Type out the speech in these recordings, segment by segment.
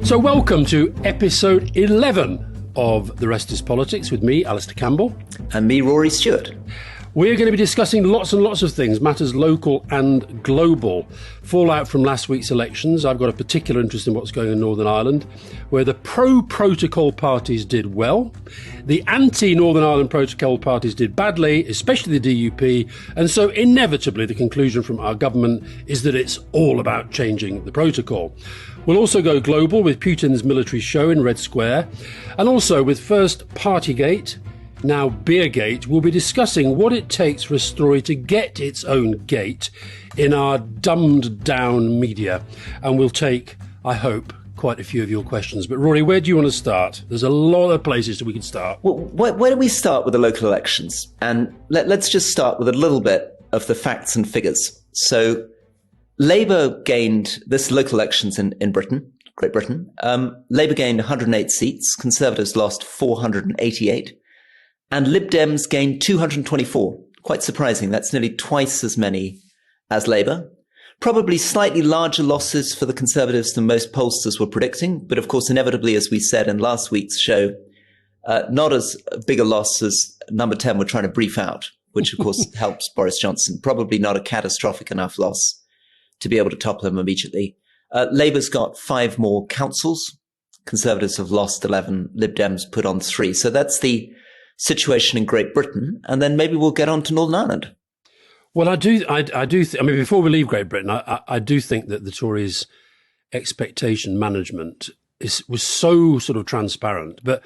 So welcome to episode 11 of The Rest is Politics with me, Alastair Campbell. And me, Rory Stewart. We're going to be discussing lots and lots of things, matters local and global. Fallout from last week's elections. I've got a particular interest in what's going on in Northern Ireland, where the pro-protocol parties did well. The anti-Northern Ireland protocol parties did badly, especially the DUP. And so inevitably the conclusion from our government is that it's all about changing the protocol. We'll also go global with Putin's military show in Red Square. And also with first Partygate, now Beergate, we'll be discussing what it takes for a story to get its own gate in our dumbed down media. And we'll take, I hope, quite a few of your questions. But Rory, where do you want to start? There's a lot of places that we can start. Well, why don't we start with the local elections? And let's just start with a little bit of the facts and figures. So Labour gained this local elections in Britain, Great Britain. Labour gained 108 seats. Conservatives lost 488. And Lib Dems gained 224. Quite surprising. That's nearly twice as many as Labour. Probably slightly larger losses for the Conservatives than most pollsters were predicting. But of course, inevitably, as we said in last week's show, not as big a loss as number 10 were trying to brief out, which of course helps Boris Johnson. Probably not a catastrophic enough loss to be able to topple him immediately. Labour's got 5 more councils. Conservatives have lost 11. Lib Dems put on 3. So that's the situation in Great Britain, and then maybe we'll get on to Northern Ireland. Well, I mean, before we leave Great Britain, I do think that the Tories' expectation management was so sort of transparent, but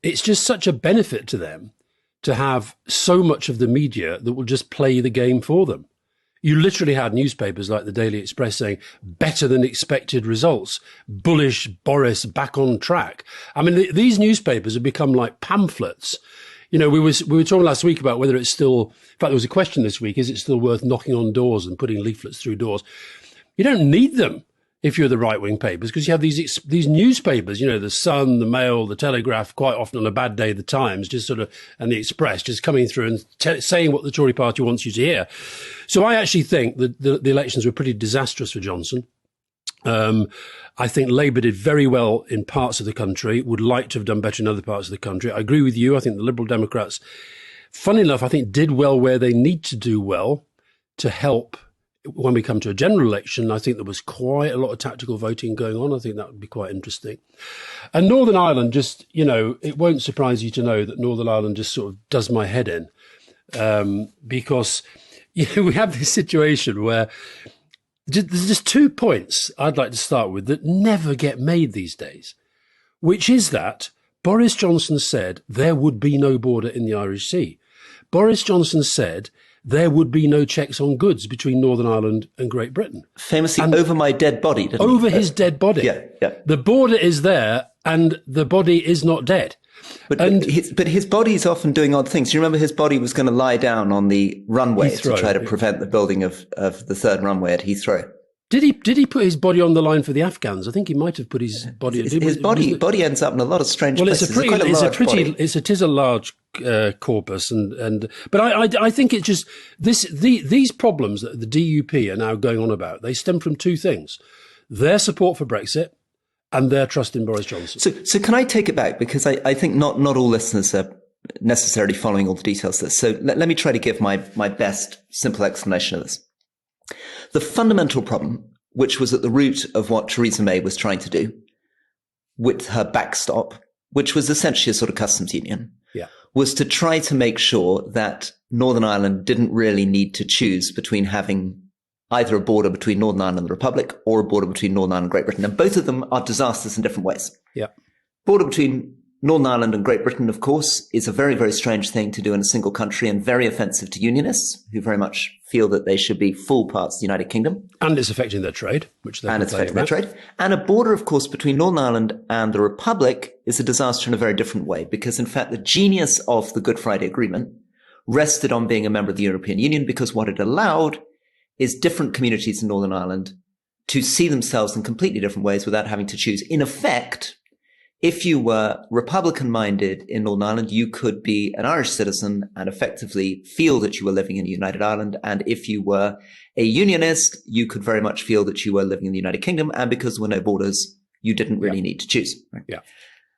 it's just such a benefit to them to have so much of the media that will just play the game for them. You literally had newspapers like the Daily Express saying better than expected results, bullish Boris back on track. I mean, these newspapers have become like pamphlets. You know, we were talking last week about whether it's still, in fact, there was a question this week, is it still worth knocking on doors and putting leaflets through doors? You don't need them if you're the right-wing papers, because you have these newspapers, you know, the Sun, the Mail, the Telegraph, quite often on a bad day, the Times, just sort of, and the Express, just coming through and saying what the Tory party wants you to hear. So I actually think that the elections were pretty disastrous for Johnson. I think Labour did very well in parts of the country, would like to have done better in other parts of the country. I agree with you. I think the Liberal Democrats, funny enough, I think did well where they need to do well to help when we come to a general election. I think there was quite a lot of tactical voting going on. I think that would be quite interesting. And Northern Ireland just, you know, it won't surprise you to know that Northern Ireland just sort of does my head in, because you know, we have this situation where there's just 2 points I'd like to start with that never get made these days, which is that Boris Johnson said there would be no border in the Irish Sea. Boris Johnson said there would be no checks on goods between Northern Ireland and Great Britain. Famously, and over my dead body, didn't he? Over his dead body. Yeah. The border is there and the body is not dead. But his body is often doing odd things. You remember his body was going to lie down on the runway Heathrow, to try to prevent the building of the third runway at Heathrow. Did he put his body on the line for the Afghans? I think he might have put his body. His body ends up in a lot of strange places. It is a large corpus, but I think it's just these problems that the DUP are now going on about. They stem from 2 things: their support for Brexit and their trust in Boris Johnson. So can I take it back? Because I think not all listeners are necessarily following all the details of this. So let me try to give my best simple explanation of this. The fundamental problem, which was at the root of what Theresa May was trying to do with her backstop, which was essentially a sort of customs union, was to try to make sure that Northern Ireland didn't really need to choose between having either a border between Northern Ireland and the Republic or a border between Northern Ireland and Great Britain. And both of them are disasters in different ways. Yeah. Border between Northern Ireland and Great Britain, of course, is a very, very strange thing to do in a single country and very offensive to unionists who very much feel that they should be full parts of the United Kingdom. And it's affecting their trade, which they're affecting their trade. And a border, of course, between Northern Ireland and the Republic is a disaster in a very different way, because in fact, the genius of the Good Friday Agreement rested on being a member of the European Union, because what it allowed is different communities in Northern Ireland to see themselves in completely different ways without having to choose. In effect, if you were Republican-minded in Northern Ireland, you could be an Irish citizen and effectively feel that you were living in a united Ireland. And if you were a unionist, you could very much feel that you were living in the United Kingdom. And because there were no borders, You didn't really need to choose. Right? Yeah.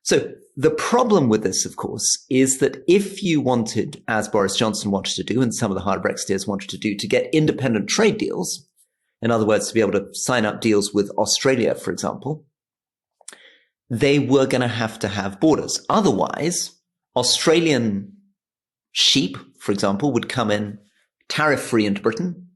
So the problem with this, of course, is that if you wanted, as Boris Johnson wanted to do, and some of the hard Brexiteers wanted to do, to get independent trade deals, in other words, to be able to sign up deals with Australia, for example, they were going to have borders. Otherwise, Australian sheep, for example, would come in tariff-free into Britain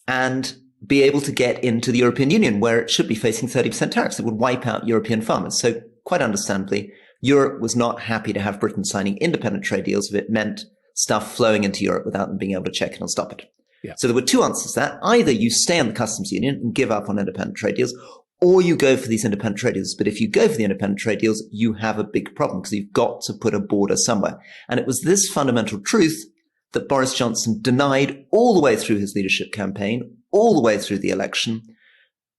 and be able to get into the European Union, where it should be facing 30% tariffs. It would wipe out European farmers. So quite understandably, Europe was not happy to have Britain signing independent trade deals if it meant stuff flowing into Europe without them being able to check it or stop it. Yeah. So there were two answers to that. Either you stay on the customs union and give up on independent trade deals, or you go for these independent trade deals. But if you go for the independent trade deals, you have a big problem because you've got to put a border somewhere. And it was this fundamental truth that Boris Johnson denied all the way through his leadership campaign, all the way through the election.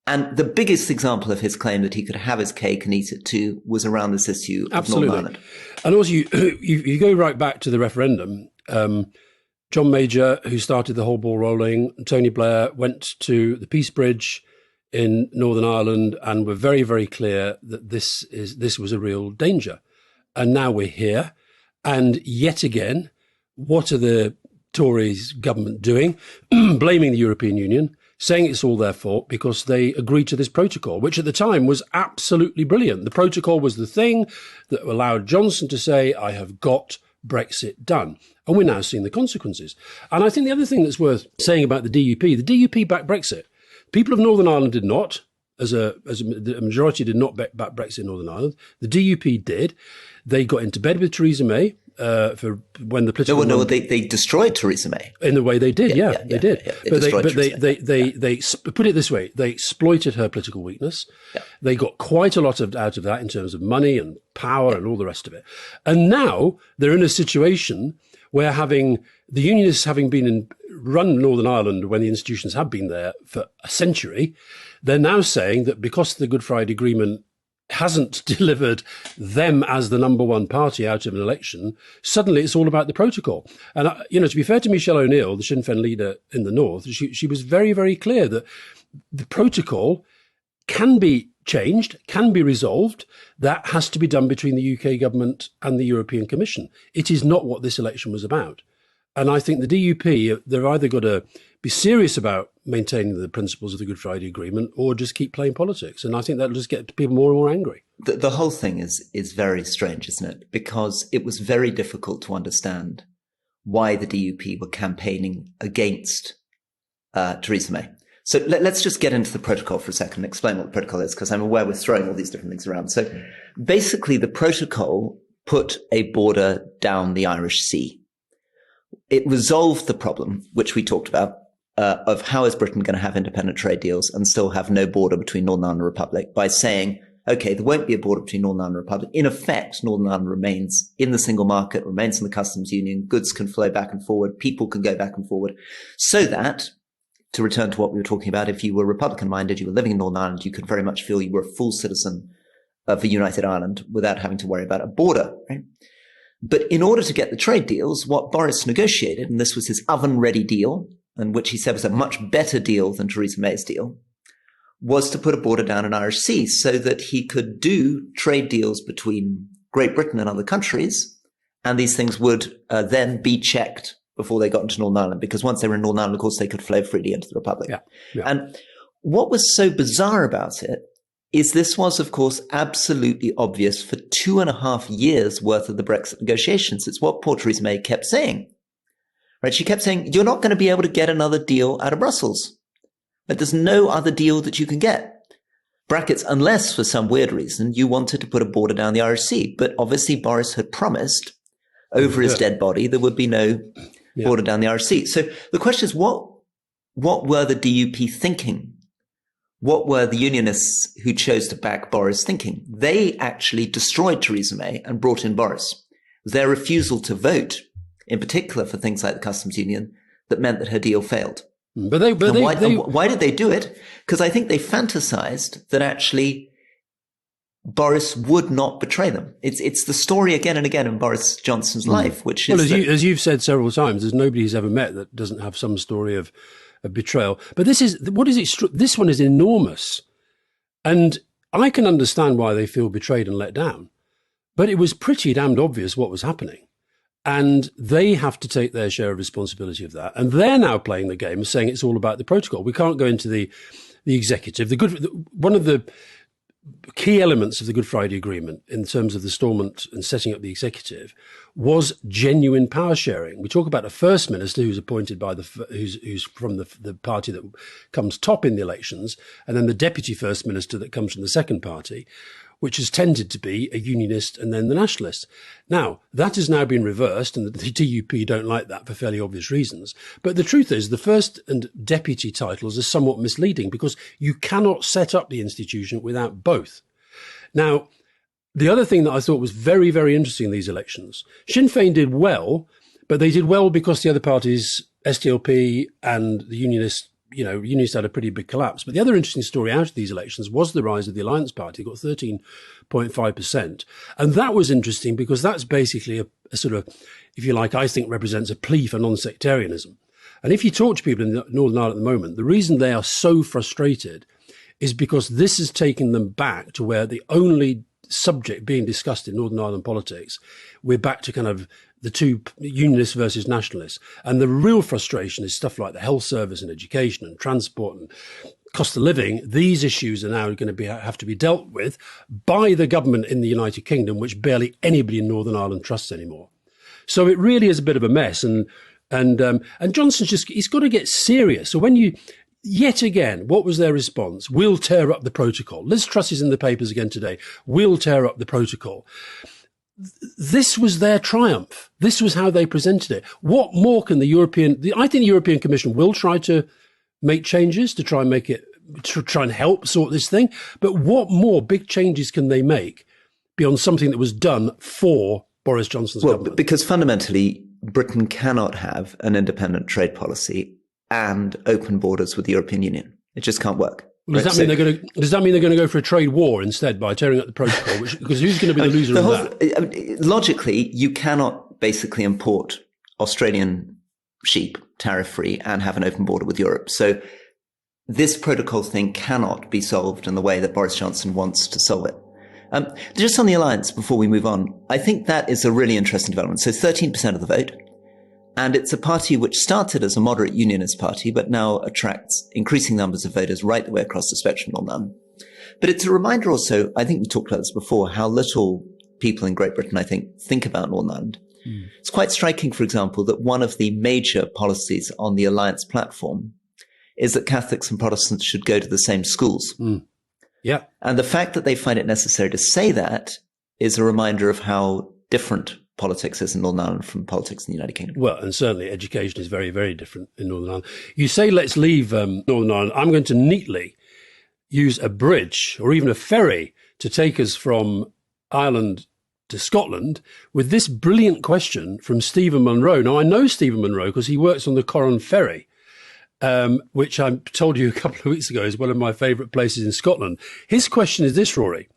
And the biggest example of his claim that he could have his cake and eat it too was around this issue of Northern Ireland. And also, you go right back to the referendum. John Major, who started the whole ball rolling, Tony Blair went to the Peace Bridge in Northern Ireland and were very, very clear that this was a real danger. And now we're here. And yet again, what are the Tories government doing? Blaming the European Union, saying it's all their fault because they agreed to this protocol, which at the time was absolutely brilliant. The protocol was the thing that allowed Johnson to say, I have got Brexit done. And we're now seeing the consequences. And I think the other thing that's worth saying about the DUP backed Brexit. People of Northern Ireland did not, the majority did not back Brexit in Northern Ireland. The DUP did. They got into bed with Theresa May for when the political... No, they destroyed Theresa May. In the way they did, they did. They They put it this way, they exploited her political weakness. Yeah. They got quite a lot out of that in terms of money and power and all the rest of it. And now they're in a situation where the Unionists having run Northern Ireland when the institutions have been there for a century, they're now saying that because the Good Friday Agreement hasn't delivered them as the number one party out of an election, suddenly it's all about the protocol. And, to be fair to Michelle O'Neill, the Sinn Féin leader in the North, she was very, very clear that the protocol can be changed, can be resolved. That has to be done between the UK government and the European Commission. It is not what this election was about. And I think the DUP, they've either got to be serious about maintaining the principles of the Good Friday Agreement or just keep playing politics. And I think that'll just get people more and more angry. The whole thing is very strange, isn't it? Because it was very difficult to understand why the DUP were campaigning against Theresa May. So let's just get into the protocol for a second and explain what the protocol is, because I'm aware we're throwing all these different things around. So basically, the protocol put a border down the Irish Sea. It resolved the problem, which we talked about, of how is Britain going to have independent trade deals and still have no border between Northern Ireland and the Republic by saying, okay, there won't be a border between Northern Ireland and the Republic. In effect, Northern Ireland remains in the single market, remains in the customs union, goods can flow back and forward, people can go back and forward, so that, to return to what we were talking about, if you were Republican-minded, you were living in Northern Ireland, you could very much feel you were a full citizen of a united Ireland without having to worry about a border, right? But in order to get the trade deals, what Boris negotiated, and this was his oven-ready deal, and which he said was a much better deal than Theresa May's deal, was to put a border down an Irish Sea so that he could do trade deals between Great Britain and other countries, and these things would then be checked before they got into Northern Ireland, because once they were in Northern Ireland, of course, they could flow freely into the Republic. Yeah. And what was so bizarre about it is this was, of course, absolutely obvious for 2.5 years worth of the Brexit negotiations. It's what poor Theresa May kept saying. Right? She kept saying, you're not going to be able to get another deal out of Brussels. But there's no other deal that you can get. Brackets, unless for some weird reason you wanted to put a border down the Irish Sea. But obviously Boris had promised over his dead body there would be no border down the Irish Sea. So the question is, what were the DUP thinking? What were the unionists who chose to back Boris thinking? They actually destroyed Theresa May and brought in Boris. It was their refusal to vote, in particular for things like the customs union, that meant that her deal failed. Why did they do it? Because I think they fantasized that actually Boris would not betray them. It's the story again and again in Boris Johnson's life, which is as you've said several times, there's nobody he's ever met that doesn't have some story of betrayal. But this one is enormous, and I can understand why they feel betrayed and let down, but it was pretty damned obvious what was happening. And they have to take their share of responsibility of that. And they're now playing the game of saying it's all about the protocol. We can't go into the executive. One of the key elements of the Good Friday Agreement in terms of the Stormont and setting up the executive was genuine power sharing. We talk about a first minister who's appointed by who's from the party that comes top in the elections, and then the deputy first minister that comes from the second party, which has tended to be a unionist and then the nationalist. Now, that has now been reversed, and the DUP don't like that for fairly obvious reasons. But the truth is, the first and deputy titles are somewhat misleading because you cannot set up the institution without both. Now, the other thing that I thought was very, very interesting in these elections, Sinn Féin did well, but they did well because the other parties, SDLP and the Unionists had a pretty big collapse. But the other interesting story out of these elections was the rise of the Alliance Party. It got 13.5%. And that was interesting because that's basically a sort of, if you like, I think represents a plea for non-sectarianism. And if you talk to people in Northern Ireland at the moment, the reason they are so frustrated is because this has taken them back to where the only subject being discussed in Northern Ireland politics, we're back to kind of the two unionists versus nationalists. And the real frustration is stuff like the health service and education and transport and cost of living. These issues are now going to have to be dealt with by the government in the United Kingdom, which barely anybody in Northern Ireland trusts anymore. So it really is a bit of a mess. And Johnson's he's got to get serious. So yet again, what was their response? We'll tear up the protocol. Liz Truss is in the papers again today. We'll tear up the protocol. This was their triumph. This was how they presented it. What more can I think the European Commission will try to make changes to try and help sort this thing. But what more big changes can they make beyond something that was done for Boris Johnson's government? Because fundamentally, Britain cannot have an independent trade policy and open borders with the European Union. It just can't work. Well, does that mean they're going to go for a trade war instead by tearing up the protocol? Because who's going to be the loser of that? Logically, you cannot basically import Australian sheep tariff-free and have an open border with Europe. So this protocol thing cannot be solved in the way that Boris Johnson wants to solve it. Just on the alliance, before we move on, I think that is a really interesting development. So 13% of the vote. And it's a party which started as a moderate unionist party, but now attracts increasing numbers of voters right the way across the spectrum on them. But it's a reminder also, I think we talked about this before, how little people in Great Britain, I think about Northern Ireland. Mm. It's quite striking, for example, that one of the major policies on the Alliance platform is that Catholics and Protestants should go to the same schools. Mm. Yeah. And the fact that they find it necessary to say that is a reminder of how different politics is in Northern Ireland from politics in the United Kingdom. Well, and certainly education is very, very different in Northern Ireland. You say, let's leave Northern Ireland. I'm going to neatly use a bridge or even a ferry to take us from Ireland to Scotland with this brilliant question from Stephen Munro. Now, I know Stephen Munro because he works on the Corran Ferry, which I told you a couple of weeks ago is one of my favourite places in Scotland. His question is this, Rory.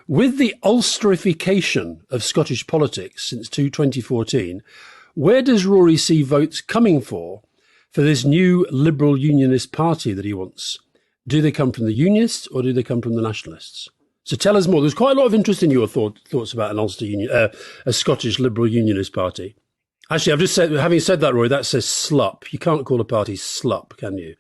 With the Ulsterification of Scottish politics since 2014, where does Rory see votes coming for this new Liberal Unionist party that he wants? Do they come from the Unionists or do they come from the Nationalists? So tell us more. There's quite a lot of interest in your thoughts about an a Scottish Liberal Unionist party. Actually, I've just said, having said that, Rory, that says SLUP. You can't call a party SLUP, can you?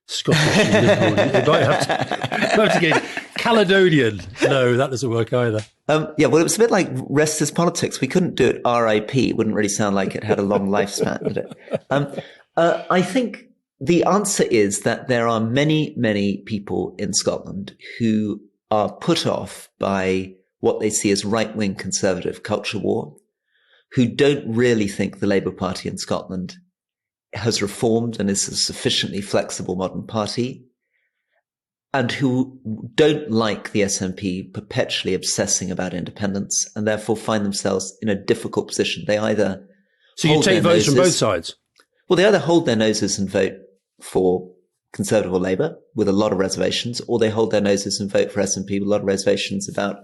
Scottish Liberal. You might have to get Caledonian. No, that doesn't work either. Well, it was a bit like Rest is Politics. We couldn't do it RIP. It wouldn't really sound like it had a long lifespan, did it? I think the answer is that there are many, many people in Scotland who are put off by what they see as right-wing conservative culture war, who don't really think the Labour Party in Scotland has reformed and is a sufficiently flexible modern party, and who don't like the SNP perpetually obsessing about independence and therefore find themselves in a difficult position. They either So you take votes from both sides? Well, they either hold their noses and vote for Conservative or Labour with a lot of reservations, or they hold their noses and vote for SNP with a lot of reservations about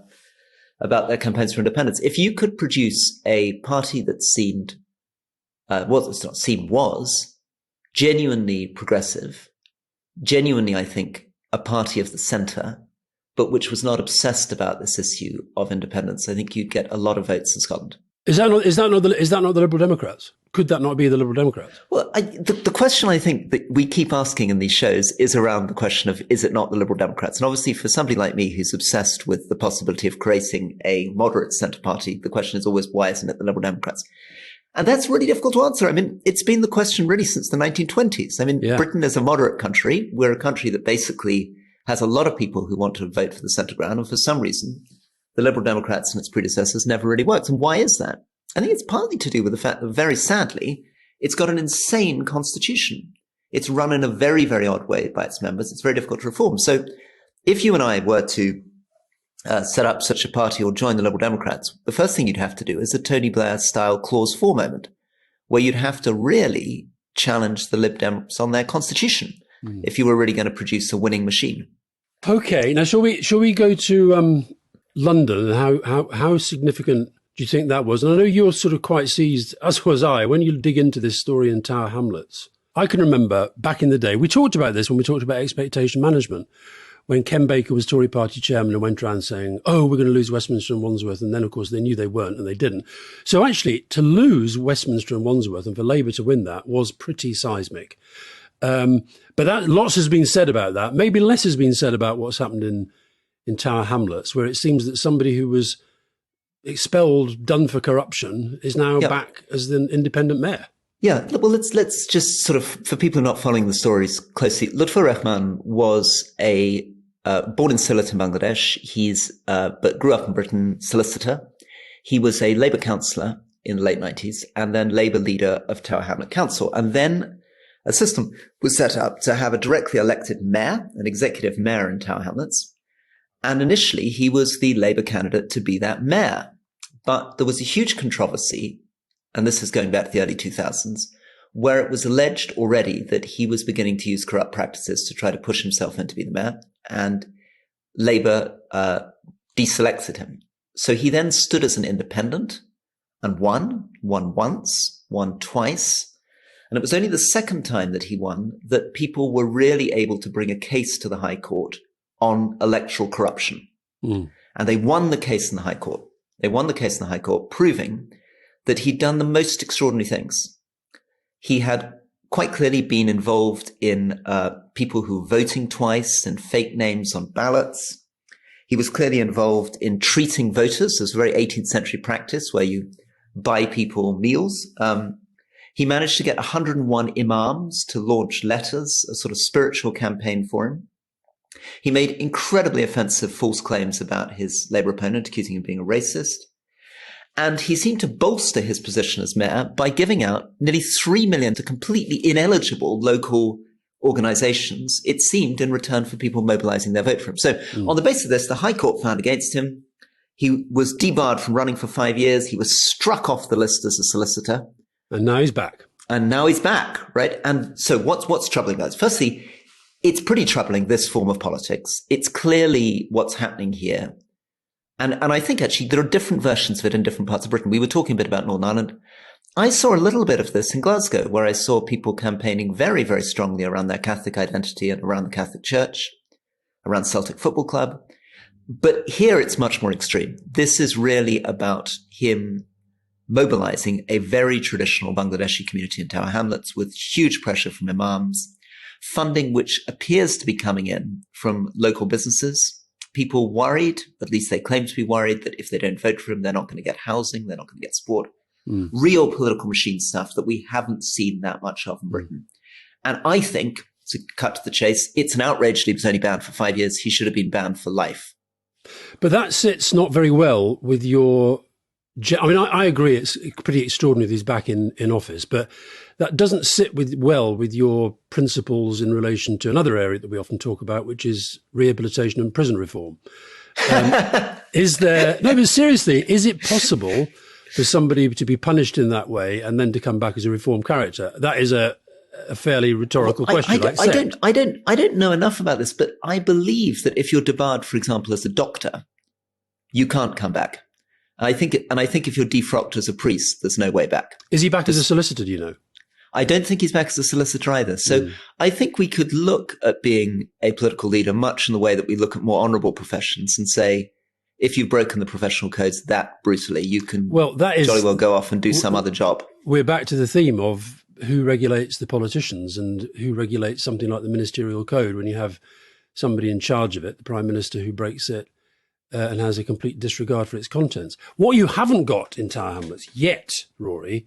their campaigns for independence. If you could produce a party that was genuinely progressive, genuinely, I think, a party of the centre, but which was not obsessed about this issue of independence, I think you'd get a lot of votes in Scotland. Is that not the Liberal Democrats? Could that not be the Liberal Democrats? Well, the question I think that we keep asking in these shows is around the question of, is it not the Liberal Democrats? And obviously for somebody like me who's obsessed with the possibility of creating a moderate centre party, the question is always, why isn't it the Liberal Democrats? And that's really difficult to answer. I mean, it's been the question really since the 1920s. I mean, Britain is a moderate country. We're a country that basically has a lot of people who want to vote for the centre ground. And for some reason, the Liberal Democrats and its predecessors never really worked. And why is that? I think it's partly to do with the fact that, very sadly, it's got an insane constitution. It's run in a very, very odd way by its members. It's very difficult to reform. So if you and I were to set up such a party or join the Liberal Democrats, the first thing you'd have to do is a Tony Blair-style Clause 4 moment, where you'd have to really challenge the Lib Dems on their constitution if you were really going to produce a winning machine. Okay, now shall we go to London and how significant do you think that was? And I know you're sort of quite seized, as was I, when you dig into this story in Tower Hamlets. I can remember back in the day, we talked about this when we talked about expectation management, when Ken Baker was Tory party chairman and went around saying, oh, we're going to lose Westminster and Wandsworth. And then, of course, they knew they weren't and they didn't. So actually, to lose Westminster and Wandsworth and for Labour to win that was pretty seismic. But lots has been said about that. Maybe less has been said about what's happened in Tower Hamlets, where it seems that somebody who was expelled, done for corruption, is now back as the independent mayor. Yeah, well, let's just sort of, for people who are not following the stories closely, Lutfur Rahman was born in Sylhet in Bangladesh. But grew up in Britain, solicitor. He was a Labour councillor in the late 90s and then Labour leader of Tower Hamlet Council. And then a system was set up to have a directly elected mayor, an executive mayor in Tower Hamlets. And initially, he was the Labour candidate to be that mayor. But there was a huge controversy, and this is going back to the early 2000s, where it was alleged already that he was beginning to use corrupt practices to try to push himself in to be the mayor, and Labour deselected him. So he then stood as an independent and won once, won twice. And it was only the second time that he won that people were really able to bring a case to the High Court on electoral corruption. And they won the case in the High Court. They won the case in the High Court, proving that he'd done the most extraordinary things. He had quite clearly been involved in people who were voting twice and fake names on ballots. He was clearly involved in treating voters as a very 18th century practice where you buy people meals. He managed to get 101 imams to launch letters, a sort of spiritual campaign for him. He made incredibly offensive false claims about his Labour opponent, accusing him of being a racist. And he seemed to bolster his position as mayor by giving out nearly 3 million to completely ineligible local organizations, it seemed, in return for people mobilizing their vote for him. So on the basis of this, the High Court found against him. He was debarred from running for 5 years. He was struck off the list as a solicitor. And now he's back. Right? And so what's troubling about it? Firstly, it's pretty troubling, this form of politics. It's clearly what's happening here. And I think actually there are different versions of it in different parts of Britain. We were talking a bit about Northern Ireland. I saw a little bit of this in Glasgow, where I saw people campaigning very, very strongly around their Catholic identity and around the Catholic Church, around Celtic Football Club. But here it's much more extreme. This is really about him mobilizing a very traditional Bangladeshi community in Tower Hamlets with huge pressure from imams, funding which appears to be coming in from local businesses. People worried, at least they claim to be worried, that if they don't vote for him, they're not going to get housing, they're not going to get support. Real political machine stuff that we haven't seen that much of in Britain. And I think, to cut to the chase, it's an outrage that he was only banned for 5 years. He should have been banned for life. But that sits not very well with your... I mean, I agree it's pretty extraordinary that he's back in office, but that doesn't sit well with your principles in relation to another area that we often talk about, which is rehabilitation and prison reform. Is there... No, but seriously, is it possible for somebody to be punished in that way and then to come back as a reformed character? That is a fairly rhetorical question. I don't know enough about this, but I believe that if you're debarred, for example, as a doctor, you can't come back. I think if you're defrocked as a priest, there's no way back. Is he back as a solicitor, do you know? I don't think he's back as a solicitor either. So I think we could look at being a political leader much in the way that we look at more honourable professions and say, if you've broken the professional codes that brutally, you can jolly well go off and do some other job. We're back to the theme of who regulates the politicians and who regulates something like the ministerial code when you have somebody in charge of it, the Prime Minister, who breaks it and has a complete disregard for its contents. What you haven't got in Tower Hamlets yet, Rory,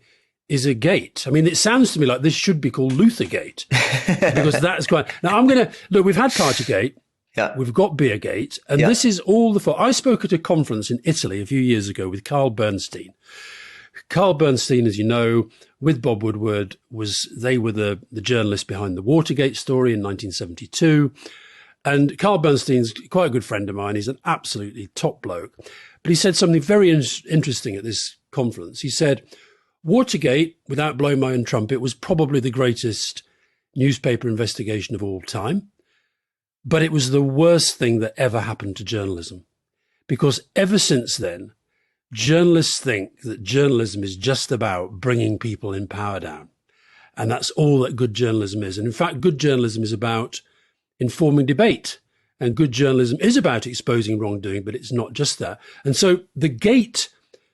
is a gate. I mean, it sounds to me like this should be called Luthergate, because that's quite... Now, look, we've had Partygate. Yeah. We've got Beergate, and this is all the fault. I spoke at a conference in Italy a few years ago with Carl Bernstein. Carl Bernstein, as you know, with Bob Woodward, they were the journalist behind the Watergate story in 1972. And Carl Bernstein's quite a good friend of mine. He's an absolutely top bloke. But he said something very interesting at this conference. He said, Watergate, without blowing my own trumpet, was probably the greatest newspaper investigation of all time. But it was the worst thing that ever happened to journalism, because ever since then, journalists think that journalism is just about bringing people in power down. And that's all that good journalism is. And in fact, good journalism is about informing debate. And good journalism is about exposing wrongdoing, but it's not just that. And so the gate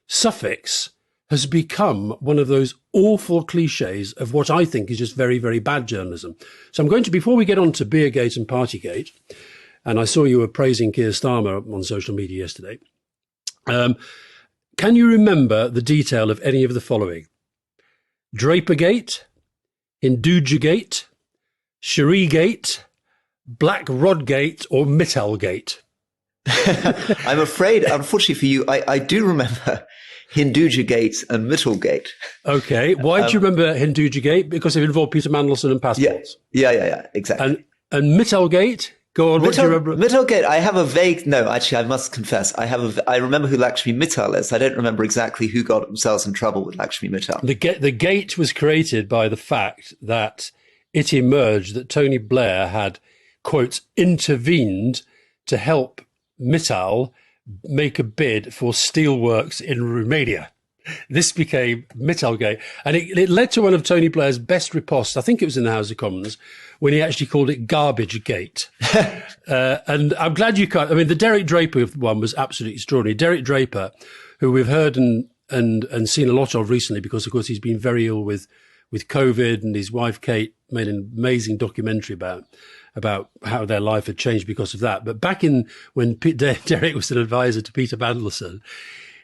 suffix has become one of those awful cliches of what I think is just very, very bad journalism. So I'm going to, before we get on to Beergate and Partygate, and I saw you were praising Keir Starmer on social media yesterday, can you remember the detail of any of the following? Drapergate, Hindujagate, Sherigate, Black Rodgate, or Mittalgate? I'm afraid, unfortunately for you, I do remember Hindujagate and Mittalgate. Okay. Why do you remember Hindujagate? Because it involved Peter Mandelson and passports. Yeah, exactly. And Mittalgate? Go on, what do you remember? Mittalgate, I have a vague... No, actually, I must confess, I remember who Lakshmi Mittal is. I don't remember exactly who got themselves in trouble with Lakshmi Mittal. The gate was created by the fact that it emerged that Tony Blair had, quote, intervened to help Mittal make a bid for steelworks in Romania. This became Mittalgate. And it led to one of Tony Blair's best riposts. I think it was in the House of Commons, when he actually called it Garbage Gate. And I'm glad you can't. I mean, the Derek Draper one was absolutely extraordinary. Derek Draper, who we've heard and seen a lot of recently, because, of course, he's been very ill with COVID, and his wife, Kate, made an amazing documentary about how their life had changed because of that. But back when Derek was an advisor to Peter Mandelson,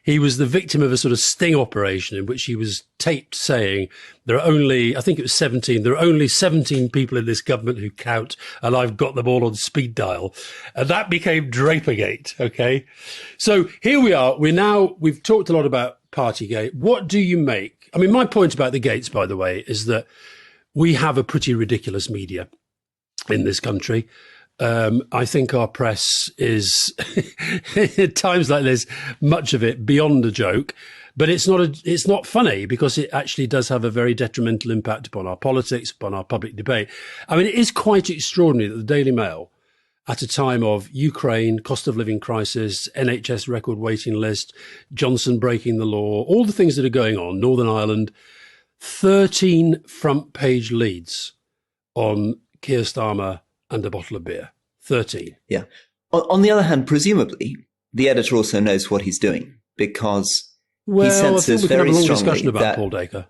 he was the victim of a sort of sting operation in which he was taped saying, there are only, I think it was 17, there are only 17 people in this government who count, and I've got them all on speed dial. And that became Drapergate, okay? So here we are. We've talked a lot about Partygate. What do you make? I mean, my point about the gates, by the way, is that we have a pretty ridiculous media in this country. I think our press is, at times like this, much of it beyond a joke, but it's not funny, because it actually does have a very detrimental impact upon our politics, upon our public debate. I mean, it is quite extraordinary that the Daily Mail, at a time of Ukraine, cost of living crisis, NHS record waiting list, Johnson breaking the law, all the things that are going on, Northern Ireland, 13 front page leads on Keir Starmer and a bottle of beer. 13. Yeah. On the other hand, presumably, the editor also knows what he's doing, because he senses I think we can very have a long strongly discussion about that Paul Dacre.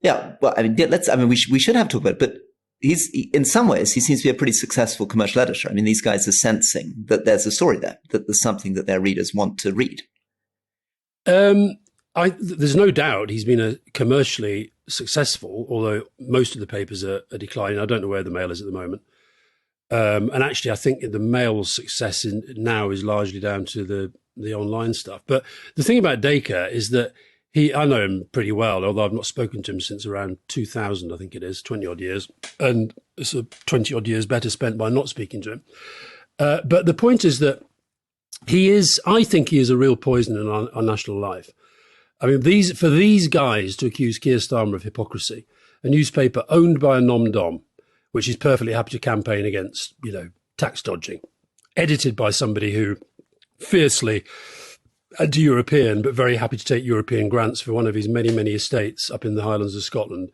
Yeah. Well, I mean, we should have to talk about it, but in some ways, he seems to be a pretty successful commercial editor. I mean, these guys are sensing that there's a story there, that there's something that their readers want to read. There's no doubt he's been a commercially successful, although most of the papers are declining. I don't know where the Mail is at the moment. And actually, I think the Mail's success now is largely down to the online stuff. But the thing about Dacre is that I know him pretty well, although I've not spoken to him since around 2000, I think it is, 20 odd years. And it's 20 odd years better spent by not speaking to him. But the point is that I think he is a real poison in our national life. I mean, for these guys to accuse Keir Starmer of hypocrisy, a newspaper owned by a nom-dom, which is perfectly happy to campaign against, tax dodging, edited by somebody who fiercely anti-European, but very happy to take European grants for one of his many, many estates up in the Highlands of Scotland,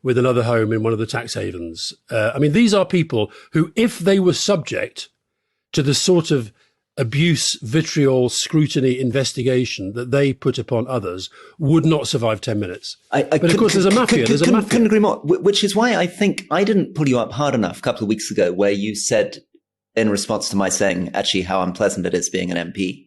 with another home in one of the tax havens. I mean, these are people who, if they were subject to the sort of abuse, vitriol, scrutiny, investigation that they put upon others, would not survive 10 minutes. But of course, there's a mafia. Couldn't agree more. Which is why I think I didn't pull you up hard enough a couple of weeks ago, where you said, in response to my saying, actually, how unpleasant it is being an MP,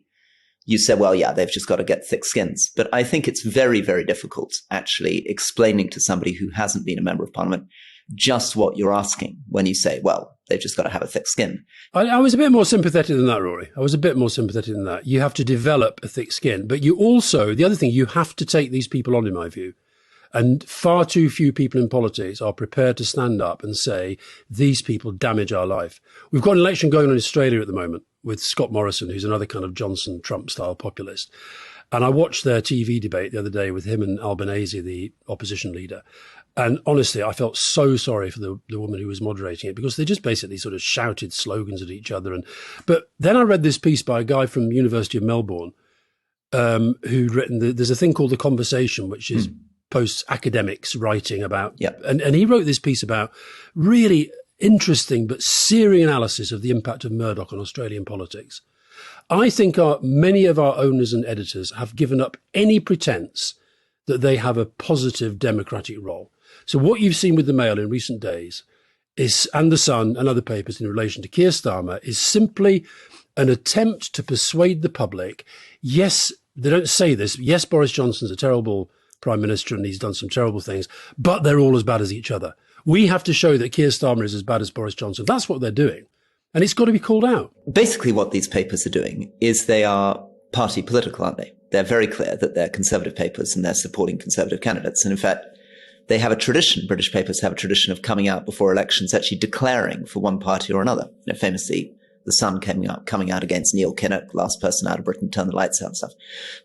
you said, well, yeah, they've just got to get thick skins. But I think it's very, very difficult actually explaining to somebody who hasn't been a member of parliament just what you're asking when you say, well, they've just got to have a thick skin. I was a bit more sympathetic than that, Rory. I was a bit more sympathetic than that. You have to develop a thick skin. But you also, the other thing, you have to take these people on, in my view. And far too few people in politics are prepared to stand up and say, these people damage our life. We've got an election going on in Australia at the moment with Scott Morrison, who's another kind of Johnson Trump style populist. And I watched their TV debate the other day with him and Albanese, the opposition leader. And honestly, I felt so sorry for the woman who was moderating it, because they just basically sort of shouted slogans at each other. But then I read this piece by a guy from the University of Melbourne who'd written, there's a thing called The Conversation, which is post-academics writing about. Yep. And he wrote this piece about really interesting but searing analysis of the impact of Murdoch on Australian politics. I think many of our owners and editors have given up any pretense that they have a positive democratic role. So what you've seen with the Mail in recent days is, and the Sun and other papers in relation to Keir Starmer, is simply an attempt to persuade the public. Yes, they don't say this. Yes, Boris Johnson's a terrible Prime Minister and he's done some terrible things, but they're all as bad as each other. We have to show that Keir Starmer is as bad as Boris Johnson. That's what they're doing. And it's got to be called out. Basically, what these papers are doing is they are party political, aren't they? They're very clear that they're conservative papers and they're supporting conservative candidates. And in fact, they have a tradition, British papers have a tradition of coming out before elections, actually declaring for one party or another. You know, famously, The Sun coming out against Neil Kinnock, last person out of Britain, turn the lights out and stuff.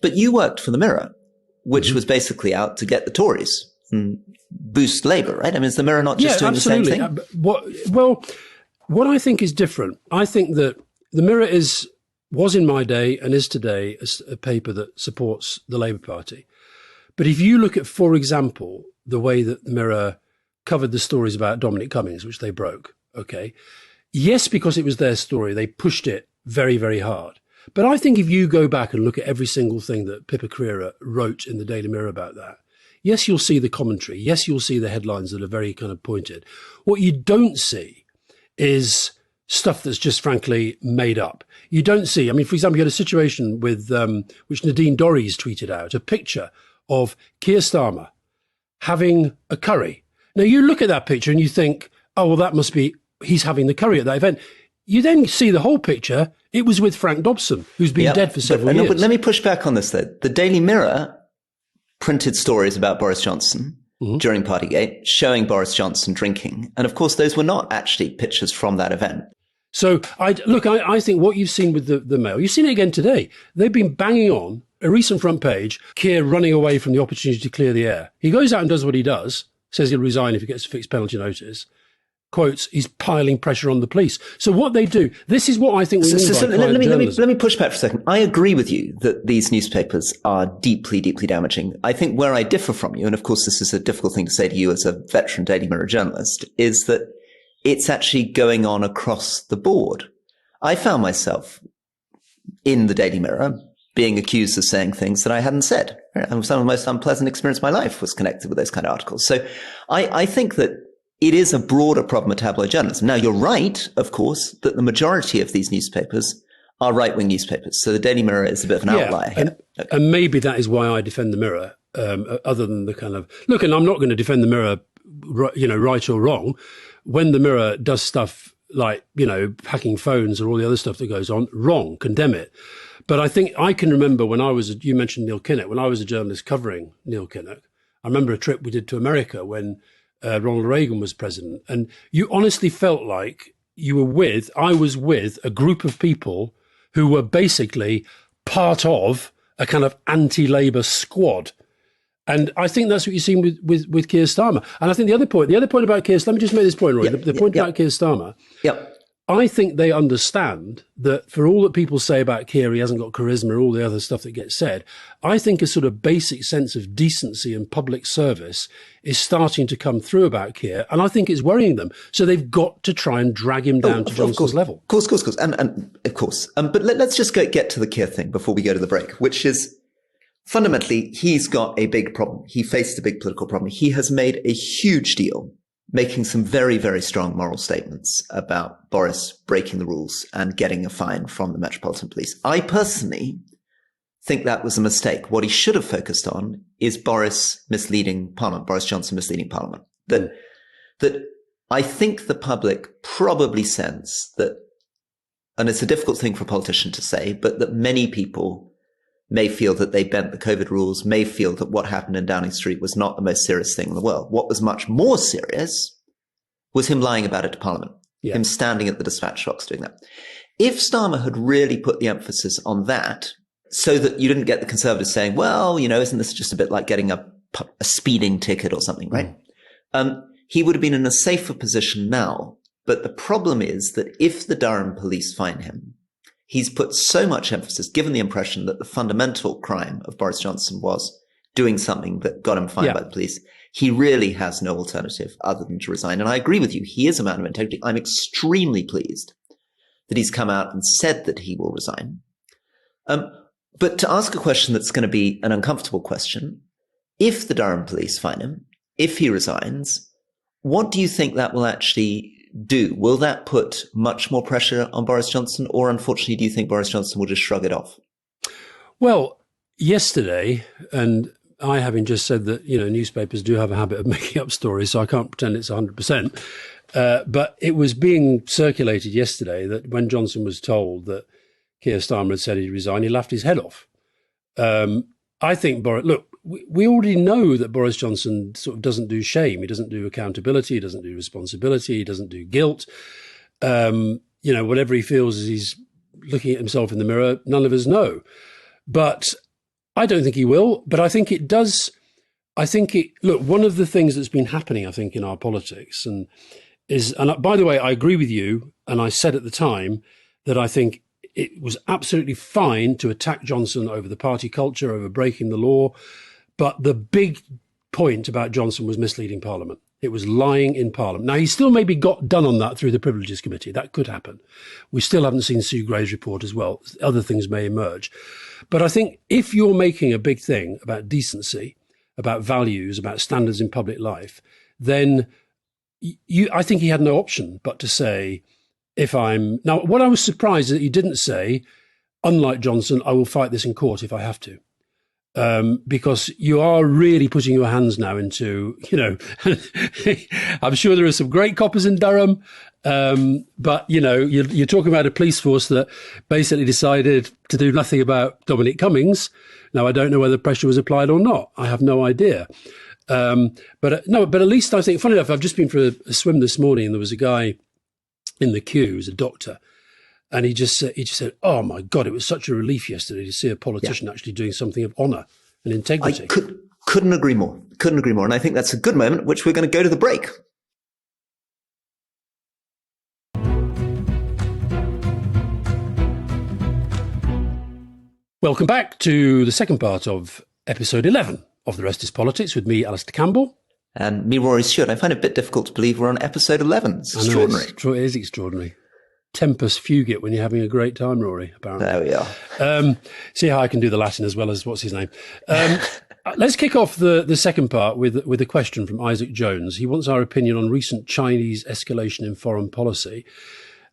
But you worked for the Mirror, which was basically out to get the Tories and boost Labour, right? I mean, is the Mirror not just doing absolutely. the same thing? What I think is different, I think that the Mirror was in my day and is today a paper that supports the Labour Party. But if you look at, for example, the way that the Mirror covered the stories about Dominic Cummings, which they broke, okay, yes, because it was their story, they pushed it very, very hard. But I think if you go back and look at every single thing that Pippa Crerar wrote in the Daily Mirror about that, yes, you'll see the commentary. Yes, you'll see the headlines that are very kind of pointed. What you don't see is stuff that's just frankly made up. You don't see, I mean, for example, you had a situation with, which Nadine Dorries tweeted out, a picture of Keir Starmer having a curry. Now you look at that picture and you think, oh, well, that must be, he's having the curry at that event. You then see the whole picture. It was with Frank Dobson, who's been dead for several years. But let me push back on this though. The Daily Mirror printed stories about Boris Johnson during Partygate, showing Boris Johnson drinking. And of course, those were not actually pictures from that event. So I think what you've seen with the Mail, you've seen it again today. They've been banging on a recent front page, Keir running away from the opportunity to clear the air. He goes out and does what he does, says he'll resign if he gets a fixed penalty notice. Quotes, he's piling pressure on the police. So what they do, this is what I think we mean by let me push back for a second. I agree with you that these newspapers are deeply, deeply damaging. I think where I differ from you, and of course this is a difficult thing to say to you as a veteran Daily Mirror journalist, is that it's actually going on across the board. I found myself in the Daily Mirror being accused of saying things that I hadn't said. And some of the most unpleasant experience of my life was connected with those kind of articles. So I think that it is a broader problem of tabloid journalism. Now, you're right, of course, that the majority of these newspapers are right-wing newspapers. So the Daily Mirror is a bit of an outlier here. And maybe that is why I defend the Mirror, other than the kind of... Look, and I'm not going to defend the Mirror, right or wrong. When the Mirror does stuff like, hacking phones or all the other stuff that goes on, wrong, condemn it. But I think I can remember when you mentioned Neil Kinnock, when I was a journalist covering Neil Kinnock, I remember a trip we did to America when Ronald Reagan was president. And you honestly felt like I was with a group of people who were basically part of a kind of anti-Labour squad. And I think that's what you've seen with Keir Starmer. And I think the other point about Keir Starmer, let me just make this point, Roy. The point about Keir Starmer I think they understand that for all that people say about Keir, he hasn't got charisma, all the other stuff that gets said, I think a sort of basic sense of decency and public service is starting to come through about Keir, and I think it's worrying them. So they've got to try and drag him down to Johnson's level. Of course. And of course. But let's just get to the Keir thing before we go to the break, which is fundamentally, he's got a big problem. He faced a big political problem. He has made a huge deal, making some very, very strong moral statements about Boris breaking the rules and getting a fine from the Metropolitan Police. I personally think that was a mistake. What he should have focused on is Boris misleading Parliament, Boris Johnson misleading Parliament. That I think the public probably sense that, and it's a difficult thing for a politician to say, but that many people may feel that they bent the COVID rules, may feel that what happened in Downing Street was not the most serious thing in the world. What was much more serious was him lying about it to Parliament, him standing at the dispatch box doing that. If Starmer had really put the emphasis on that, so that you didn't get the Conservatives saying, well, isn't this just a bit like getting a speeding ticket or something, right? He would have been in a safer position now. But the problem is that if the Durham police fine him, he's put so much emphasis, given the impression that the fundamental crime of Boris Johnson was doing something that got him fined by the police. He really has no alternative other than to resign. And I agree with you. He is a man of integrity. I'm extremely pleased that he's come out and said that he will resign. But to ask a question that's going to be an uncomfortable question, if the Durham police fine him, if he resigns, what do you think that will actually do? Will that put much more pressure on Boris Johnson, or unfortunately, do you think Boris Johnson will just shrug it off? Well, yesterday, and I having just said that, newspapers do have a habit of making up stories, so I can't pretend it's 100%. But it was being circulated yesterday that when Johnson was told that Keir Starmer had said he'd resign, he laughed his head off. I think, we already know that Boris Johnson sort of doesn't do shame. He doesn't do accountability. He doesn't do responsibility. He doesn't do guilt. Whatever he feels as he's looking at himself in the mirror, none of us know. But I don't think he will. But I think it does. One of the things that's been happening, I think, in our politics and by the way, I agree with you. And I said at the time that I think it was absolutely fine to attack Johnson over the party culture, over breaking the law. But the big point about Johnson was misleading Parliament. It was lying in Parliament. Now, he still maybe got done on that through the Privileges Committee. That could happen. We still haven't seen Sue Gray's report as well. Other things may emerge. But I think if you're making a big thing about decency, about values, about standards in public life, then I think he had no option but to say, Now, what I was surprised is that he didn't say, unlike Johnson, I will fight this in court if I have to. Because you are really putting your hands now into, I'm sure there are some great coppers in Durham, but, you're talking about a police force that basically decided to do nothing about Dominic Cummings. Now, I don't know whether pressure was applied or not. I have no idea. But at least I think, funny enough, I've just been for a swim this morning and there was a guy in the queue who's a doctor. And he just said, oh, my God, it was such a relief yesterday to see a politician actually doing something of honour and integrity. I couldn't agree more. And I think that's a good moment, which we're going to go to the break. Welcome back to the second part of episode 11 of The Rest is Politics with me, Alastair Campbell. And me, Rory Stewart. I find it a bit difficult to believe we're on episode 11. It's extraordinary. It is extraordinary. Tempus fugit when you're having a great time, Rory, apparently. There we are. See how I can do the Latin as well as what's his name. Let's kick off the second part with a question from Isaac Jones. He wants our opinion on recent Chinese escalation in foreign policy.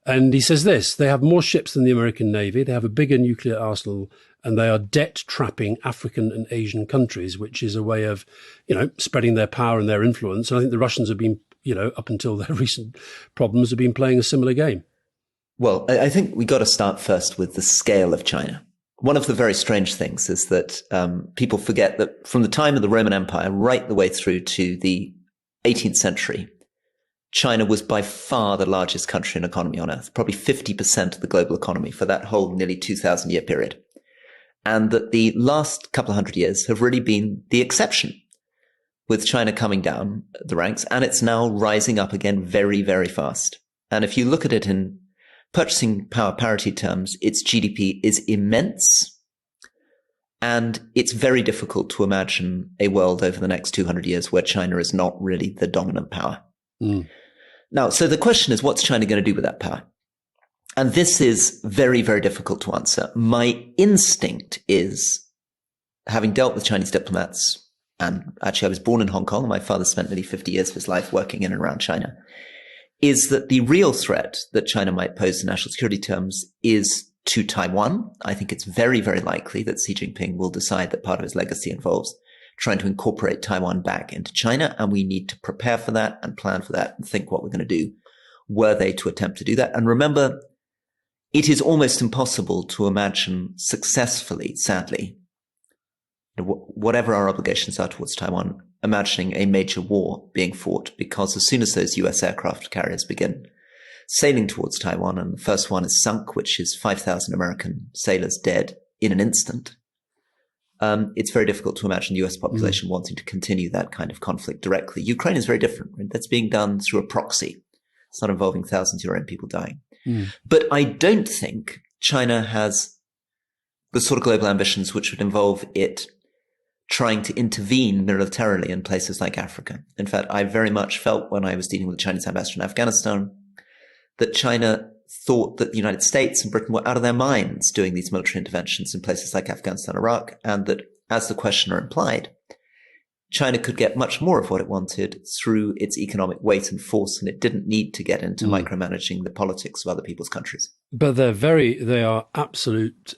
And he says this: they have more ships than the American Navy, they have a bigger nuclear arsenal, and they are debt trapping African and Asian countries, which is a way of, spreading their power and their influence. And I think the Russians have been, up until their recent problems, have been playing a similar game. Well, I think we got to start first with the scale of China. One of the very strange things is that people forget that from the time of the Roman Empire right the way through to the 18th century, China was by far the largest country and economy on earth, probably 50% of the global economy for that whole nearly 2,000-year period. And that the last couple of hundred years have really been the exception, with China coming down the ranks, and it's now rising up again very, very fast. And if you look at it in purchasing power parity terms, its GDP is immense. And it's very difficult to imagine a world over the next 200 years where China is not really the dominant power. Now, so the question is, what's China going to do with that power? And this is very, very difficult to answer. My instinct is, having dealt with Chinese diplomats, and actually I was born in Hong Kong, and my father spent nearly 50 years of his life working in and around China, is that the real threat that China might pose in national security terms is to Taiwan. I think it's very, very likely that Xi Jinping will decide that part of his legacy involves trying to incorporate Taiwan back into China, and we need to prepare for that and plan for that and think what we're going to do were they to attempt to do that. And remember, it is almost impossible to imagine successfully, sadly, whatever our obligations are towards Taiwan, imagining a major war being fought, because as soon as those US aircraft carriers begin sailing towards Taiwan, and the first one is sunk, which is 5,000 American sailors dead in an instant, it's very difficult to imagine the US population wanting to continue that kind of conflict directly. Ukraine is very different. Right? That's being done through a proxy. It's not involving thousands of your own people dying. But I don't think China has the sort of global ambitions which would involve it trying to intervene militarily in places like Africa. In fact, I very much felt when I was dealing with the Chinese ambassador in Afghanistan that China thought that the United States and Britain were out of their minds doing these military interventions in places like Afghanistan, Iraq, and that, as the questioner implied, China could get much more of what it wanted through its economic weight and force, and it didn't need to get into micromanaging the politics of other people's countries. But they are absolutely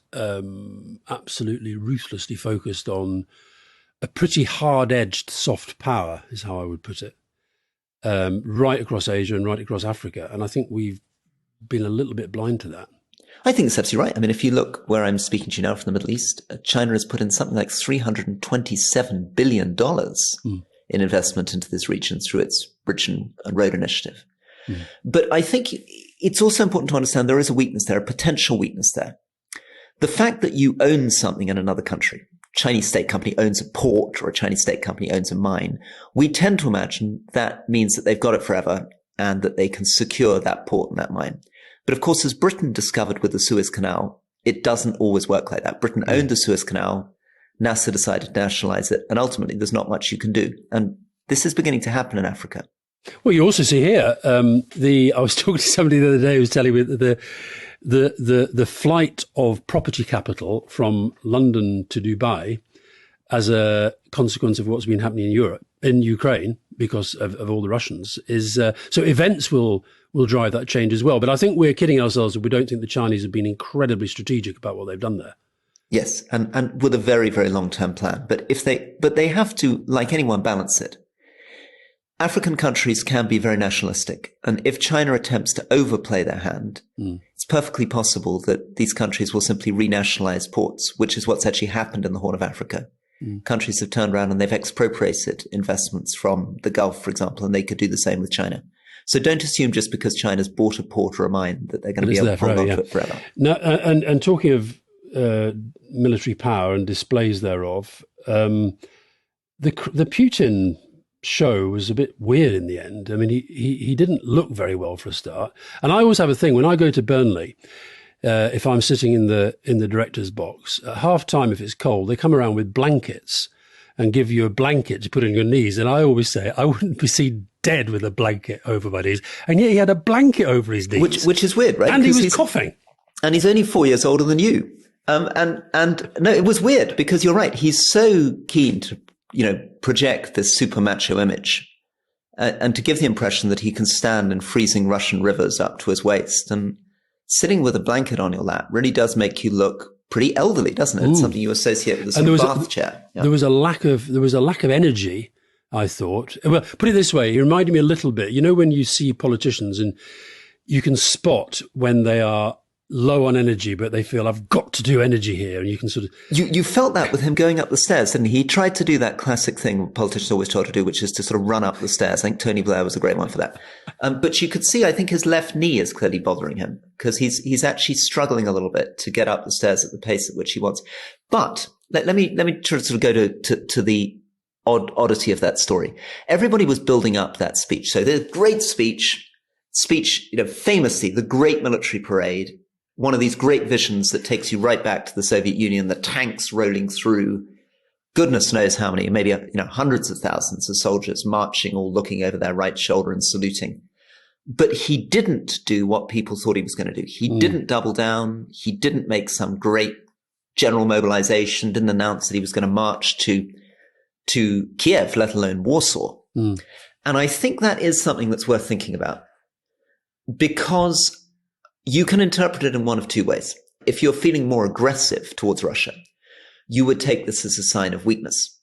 ruthlessly focused on a pretty hard-edged soft power, is how I would put it, right across Asia and right across Africa. And I think we've been a little bit blind to that. I think it's absolutely right. I mean, if you look where I'm speaking to you now from the Middle East, China has put in something like $327 billion in investment into this region through its Bridge and Road Initiative. But I think it's also important to understand there is a weakness there, a potential weakness there. The fact that you own something in another country, Chinese state company owns a port or a Chinese state company owns a mine, we tend to imagine that means that they've got it forever and that they can secure that port and that mine. But of course, as Britain discovered with the Suez Canal, it doesn't always work like that. Britain owned the Suez Canal, NASA decided to nationalize it, and ultimately there's not much you can do. And this is beginning to happen in Africa. Well, you also see here, I was talking to somebody the other day who was telling me that the flight of property capital from London to Dubai as a consequence of what's been happening in Europe, in Ukraine, because of all the Russians, is so events will drive that change as well. But I think we're kidding ourselves if we don't think the Chinese have been incredibly strategic about what they've done there. Yes, and with a very, very long-term plan. But they have to, like anyone, balance it. African countries can be very nationalistic. And if China attempts to overplay their hand, it's perfectly possible that these countries will simply renationalize ports, which is what's actually happened in the Horn of Africa. Countries have turned around and they've expropriated investments from the Gulf, for example, and they could do the same with China. So don't assume just because China's bought a port or a mine that they're going to be able to hold on to it forever. Now, and talking of military power and displays thereof, the Putin show was a bit weird in the end. I mean, he didn't look very well for a start. And I always have a thing when I go to Burnley, if I'm sitting in the director's box at half time, if it's cold, they come around with blankets and give you a blanket to put on your knees. And I always say I wouldn't be seen dead with a blanket over my knees, and yet he had a blanket over his knees, which is weird, right? And he was coughing, and he's only 4 years older than you. And no, it was weird because you're right. He's so keen to project this super macho image, and to give the impression that he can stand in freezing Russian rivers up to his waist. And sitting with a blanket on your lap really does make you look pretty elderly, doesn't it? It's something you associate with a sort of bath chair. Yeah. There was a lack of energy, I thought. Well, put it this way, he reminded me a little bit. You know, when you see politicians and you can spot when they are low on energy, but they feel I've got to do energy here, and you can sort of you felt that with him going up the stairs, didn't he? He tried to do that classic thing politicians always try to do, which is to sort of run up the stairs. I think Tony Blair was a great one for that. But you could see, I think his left knee is clearly bothering him because he's actually struggling a little bit to get up the stairs at the pace at which he wants. But let me try to sort of go to the oddity of that story. Everybody was building up that speech. So the great speech, speech, famously, the great military parade, one of these great visions that takes you right back to the Soviet Union, the tanks rolling through, goodness knows how many, maybe, hundreds of thousands of soldiers marching, all looking over their right shoulder and saluting. But he didn't do what people thought he was going to do. He didn't double down. He didn't make some great general mobilization, didn't announce that he was going to march to Kiev, let alone Warsaw. And I think that is something that's worth thinking about, because you can interpret it in one of two ways. If you're feeling more aggressive towards Russia, you would take this as a sign of weakness.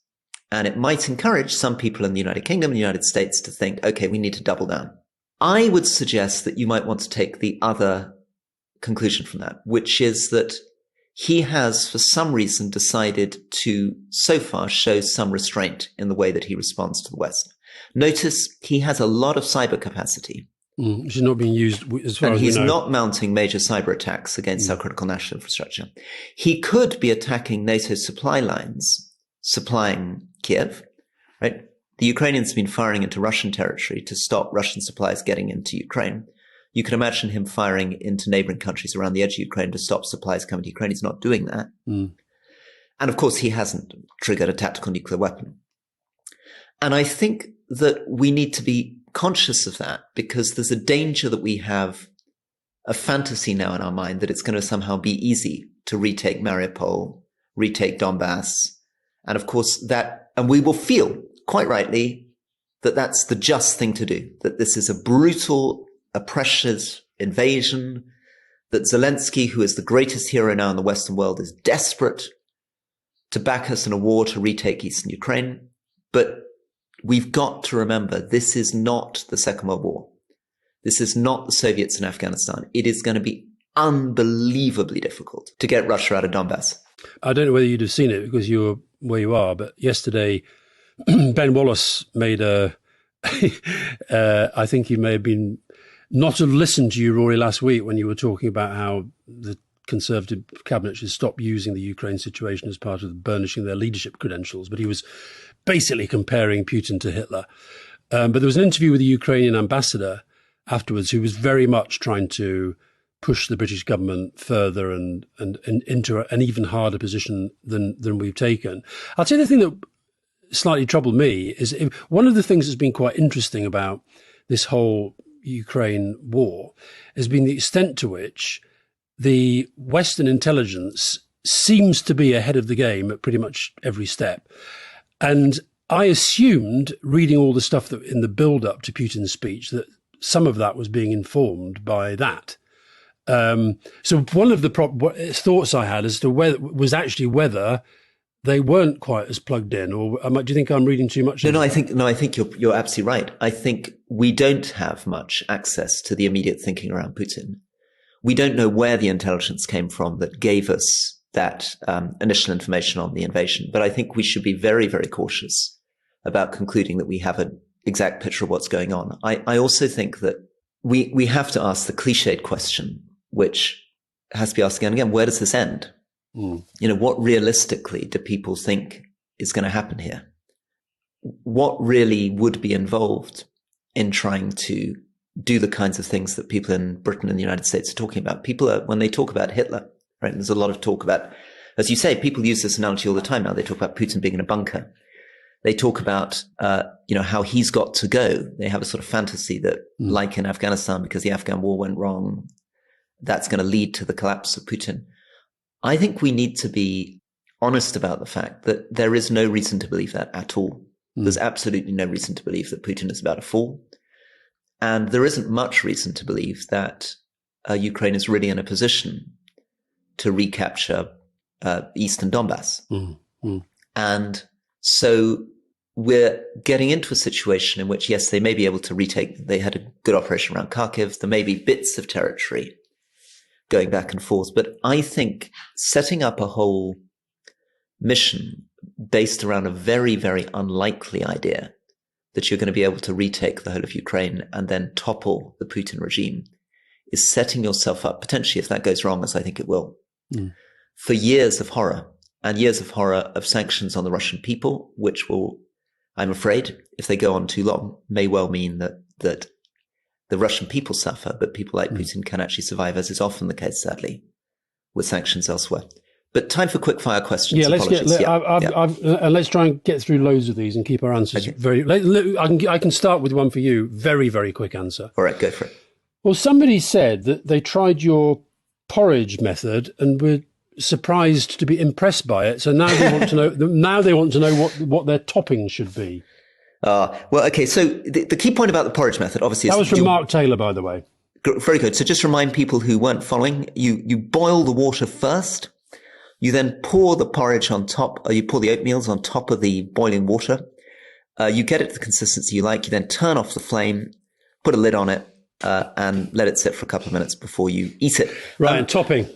And it might encourage some people in the United Kingdom and the United States to think, okay, we need to double down. I would suggest that you might want to take the other conclusion from that, which is that he has, for some reason, decided to, so far, show some restraint in the way that he responds to the West. Notice he has a lot of cyber capacity. Which is not being used as far as we know. And he's not mounting major cyber attacks against our critical national infrastructure. He could be attacking NATO supply lines, supplying Kiev, right? The Ukrainians have been firing into Russian territory to stop Russian supplies getting into Ukraine. You can imagine him firing into neighboring countries around the edge of Ukraine to stop supplies coming to Ukraine. He's not doing that. And of course, he hasn't triggered a tactical nuclear weapon. And I think that we need to be conscious of that, because there's a danger that we have a fantasy now in our mind that it's going to somehow be easy to retake Mariupol, retake Donbass. And of course and we will feel quite rightly that that's the just thing to do, that this is a brutal, oppressive invasion, that Zelensky, who is the greatest hero now in the Western world, is desperate to back us in a war to retake eastern Ukraine. But we've got to remember, this is not the Second World War. This is not the Soviets in Afghanistan. It is going to be unbelievably difficult to get Russia out of Donbass. I don't know whether you'd have seen it because you were where you are, but yesterday, Ben Wallace made I think he may have been not have listened to you, Rory, last week when you were talking about how the Conservative cabinet should stop using the Ukraine situation as part of burnishing their leadership credentials. But he was basically comparing Putin to Hitler. But there was an interview with the Ukrainian ambassador afterwards who was very much trying to push the British government further and into an even harder position than we've taken. I'll tell you the thing that slightly troubled me is one of the things that's been quite interesting about this whole Ukraine war has been the extent to which the Western intelligence seems to be ahead of the game at pretty much every step. And I assumed, reading all the stuff that in the build-up to Putin's speech, that some of that was being informed by that. So one of the thoughts I had as to whether they weren't quite as plugged in, or do you think I'm reading too much? No, I think you're absolutely right. I think we don't have much access to the immediate thinking around Putin. We don't know where the intelligence came from that gave us that initial information on the invasion. But I think we should be very, very cautious about concluding that we have an exact picture of what's going on. I also think that we have to ask the cliched question, which has to be asked again and again: where does this end? What realistically do people think is going to happen here? What really would be involved in trying to do the kinds of things that people in Britain and the United States are talking about? When they talk about Hitler, right? There's a lot of talk about, as you say, people use this analogy all the time now. They talk about Putin being in a bunker. They talk about, how he's got to go. They have a sort of fantasy that, like in Afghanistan, because the Afghan war went wrong, that's going to lead to the collapse of Putin. I think we need to be honest about the fact that there is no reason to believe that at all. There's absolutely no reason to believe that Putin is about to fall. And there isn't much reason to believe that Ukraine is really in a position to recapture eastern Donbass. And so we're getting into a situation in which, yes, they may be able to retake, they had a good operation around Kharkiv. There may be bits of territory going back and forth. But I think setting up a whole mission based around a very, very unlikely idea that you're going to be able to retake the whole of Ukraine and then topple the Putin regime is setting yourself up, potentially, if that goes wrong, as I think it will, for years of horror, and years of horror of sanctions on the Russian people, which will, I'm afraid, if they go on too long, may well mean that the the Russian people suffer, but people like Putin can actually survive, as is often the case, sadly, with sanctions elsewhere. But time for quick-fire questions. Yeah, let's try and get through loads of these and keep our answers I can start with one for you. Very, very quick answer. All right, go for it. Well, somebody said that they tried your porridge method and were surprised to be impressed by it. So now they want to know. Now they want to know what their topping should be. Well, okay. So the key point about the porridge method, obviously, that was from Mark Taylor, by the way. Very good. So just remind people who weren't following: you boil the water first. You then pour the porridge on top. You pour the oatmeals on top of the boiling water. You get it to the consistency you like. You then turn off the flame, put a lid on it, and let it sit for a couple of minutes before you eat it. Right, and topping.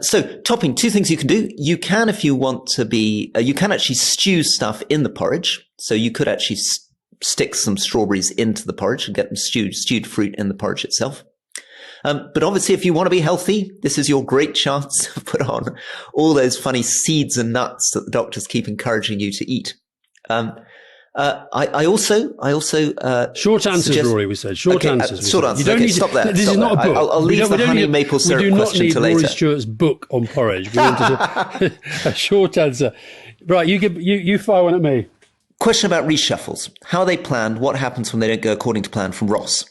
So topping, two things you can do. You can, if you want to be, you can actually stew stuff in the porridge. So you could actually stick some strawberries into the porridge and get them stewed fruit in the porridge itself. But obviously, if you want to be healthy, this is your great chance to put on all those funny seeds and nuts that the doctors keep encouraging you to eat. I also short answers, Rory. We said short answers. Short answers. You don't need to stop there. This is not a book. I'll leave the honey maple syrup question to later. We do not need Rory Stewart's book on porridge. We want a short answer. Right, you fire one at me. Question about reshuffles. How are they planned? What happens when they don't go according to plan? From Ross.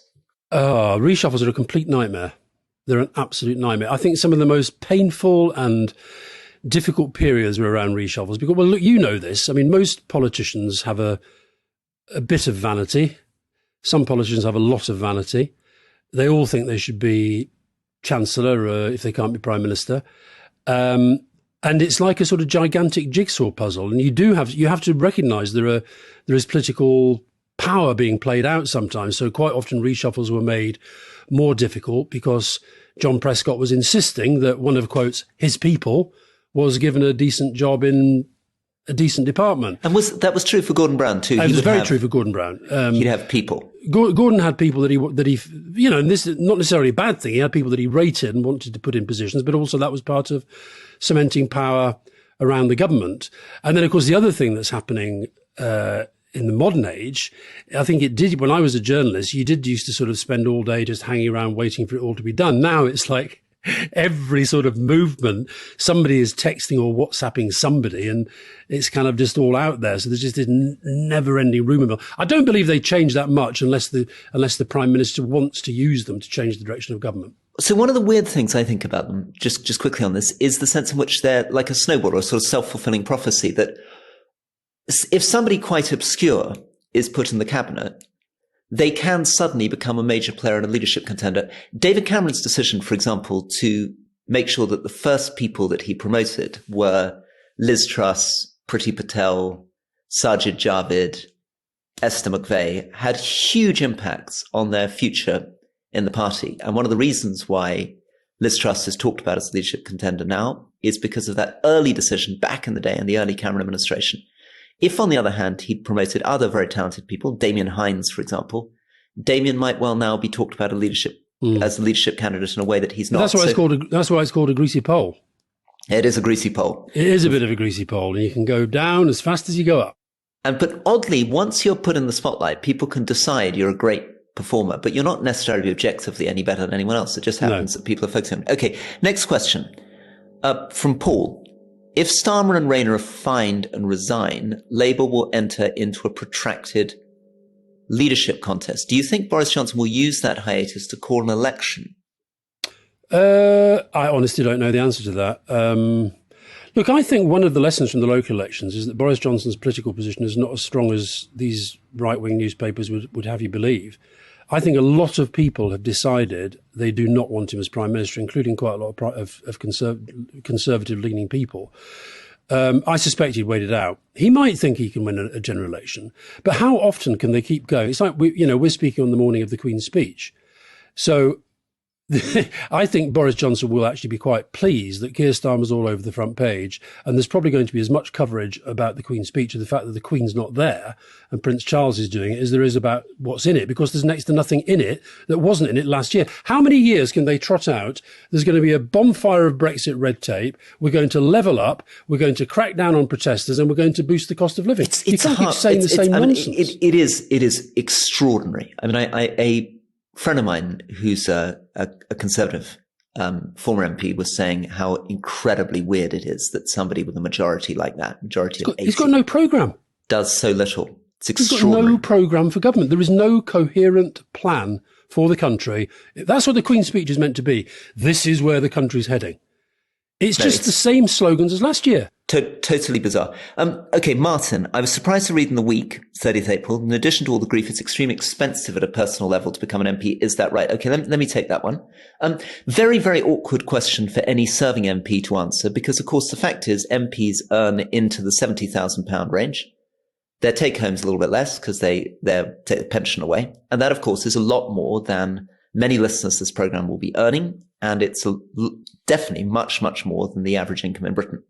Reshuffles are a complete nightmare. They're an absolute nightmare. I think some of the most painful and difficult periods were around reshuffles because, well, look, you know this. I mean, most politicians have a bit of vanity. Some politicians have a lot of vanity. They all think they should be chancellor if they can't be prime minister. And it's like a sort of gigantic jigsaw puzzle. And you have to recognise there is political power being played out sometimes. So quite often reshuffles were made more difficult because John Prescott was insisting that one of, quotes, his people was given a decent job in a decent department. And that was true for Gordon Brown too? It was very true for Gordon Brown. He'd have people. Gordon had people that he, and this is not necessarily a bad thing. He had people that he rated and wanted to put in positions, but also that was part of cementing power around the government. And then, of course, the other thing that's happening in the modern age, I think it did, when I was a journalist, you did used to sort of spend all day just hanging around waiting for it all to be done. Now it's like every sort of movement, somebody is texting or WhatsApping somebody, and it's kind of just all out there. So there's just this never-ending rumour mill. I don't believe they change that much unless the Prime Minister wants to use them to change the direction of government. So one of the weird things I think about them, just quickly on this, is the sense in which they're like a snowball or a sort of self-fulfilling prophecy that if somebody quite obscure is put in the cabinet, they can suddenly become a major player and a leadership contender. David Cameron's decision, for example, to make sure that the first people that he promoted were Liz Truss, Priti Patel, Sajid Javid, Esther McVeigh, had huge impacts on their future in the party. And one of the reasons why Liz Truss is talked about as a leadership contender now is because of that early decision back in the day in the early Cameron administration. If, on the other hand, he'd promoted other very talented people, Damien Hines, for example, Damien might well now be talked about as a leadership candidate in a way that he's not. That's why it's called a greasy pole. It is a greasy pole. It is a bit of a greasy pole, and you can go down as fast as you go up. But oddly, once you're put in the spotlight, people can decide you're a great performer, but you're not necessarily objectively any better than anyone else. It just happens that people are focusing on. Okay, next question from Paul. If Starmer and Rayner are fined and resign, Labour will enter into a protracted leadership contest. Do you think Boris Johnson will use that hiatus to call an election? I honestly don't know the answer to that. Look, I think one of the lessons from the local elections is that Boris Johnson's political position is not as strong as these right-wing newspapers would have you believe. I think a lot of people have decided they do not want him as Prime Minister, including quite a lot of conservative-leaning people. I suspect he'd wait it out. He might think he can win a general election, but how often can they keep going? It's like we're speaking on the morning of the Queen's speech. So I think Boris Johnson will actually be quite pleased that Keir Starmer's all over the front page, and there's probably going to be as much coverage about the Queen's speech and the fact that the Queen's not there and Prince Charles is doing it as there is about what's in it, because there's next to nothing in it that wasn't in it last year. How many years can they trot out? There's going to be a bonfire of Brexit red tape. We're going to level up. We're going to crack down on protesters, and we're going to boost the cost of living. You can't keep saying the same nonsense. It is extraordinary. I mean, friend of mine who's a Conservative former MP was saying how incredibly weird it is that somebody with a majority like that, majority of 80, he's got no programme. Does so little. It's He's extraordinary. got no programme for government. There is no coherent plan for the country. That's what the Queen's speech is meant to be. This is where the country's heading. It's just the same slogans as last year. Totally bizarre. Okay, Martin, I was surprised to read in the Week, 30th April, in addition to all the grief, it's extremely expensive at a personal level to become an MP. Is that right? Okay, let me take that one. Very, very awkward question for any serving MP to answer, because, of course, the fact is MPs earn into the £70,000 range. Their take-home's a little bit less because they take the pension away. And that, of course, is a lot more than many listeners to this programme will be earning. And it's definitely much, much more than the average income in Britain.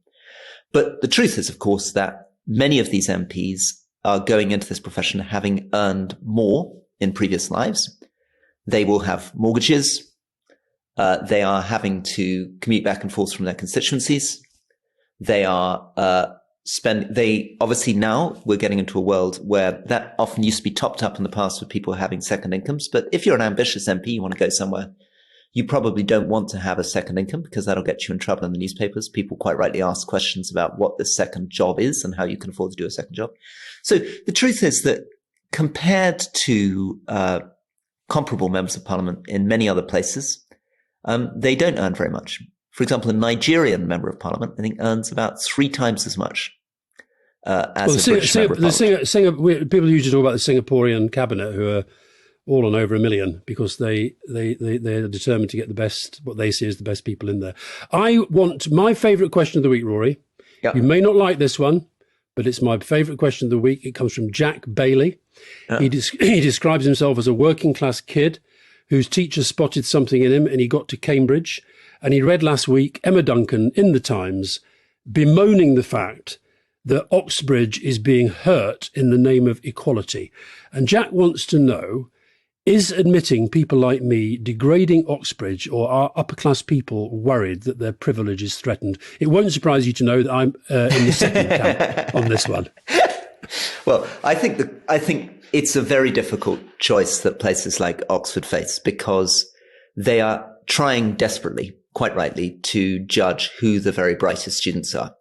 But the truth is, of course, that many of these MPs are going into this profession having earned more in previous lives. They will have mortgages. They are having to commute back and forth from their constituencies. They are obviously now we're getting into a world where that often used to be topped up in the past with people having second incomes. But if you're an ambitious MP, you want to go somewhere, you probably don't want to have a second income because that'll get you in trouble in the newspapers. People quite rightly ask questions about what the second job is and how you can afford to do a second job. So the truth is that compared to comparable members of parliament in many other places, they don't earn very much. For example, a Nigerian member of parliament, I think, earns about 3 times as much as a British member of parliament. People usually talk about the Singaporean cabinet who are all on over 1 million because they're determined to get the best, what they see as the best people in there. I want my favourite question of the week, Rory. Yeah. You may not like this one, but it's my favourite question of the week. It comes from Jack Bailey. He describes himself as a working class kid whose teacher spotted something in him and he got to Cambridge. And he read last week Emma Duncan in the Times bemoaning the fact that Oxbridge is being hurt in the name of equality. And Jack wants to know, is admitting people like me degrading Oxbridge, or are upper-class people worried that their privilege is threatened? It won't surprise you to know that I'm in the second camp on this one. Well, I think it's a very difficult choice that places like Oxford face because they are trying desperately, quite rightly, to judge who the very brightest students are.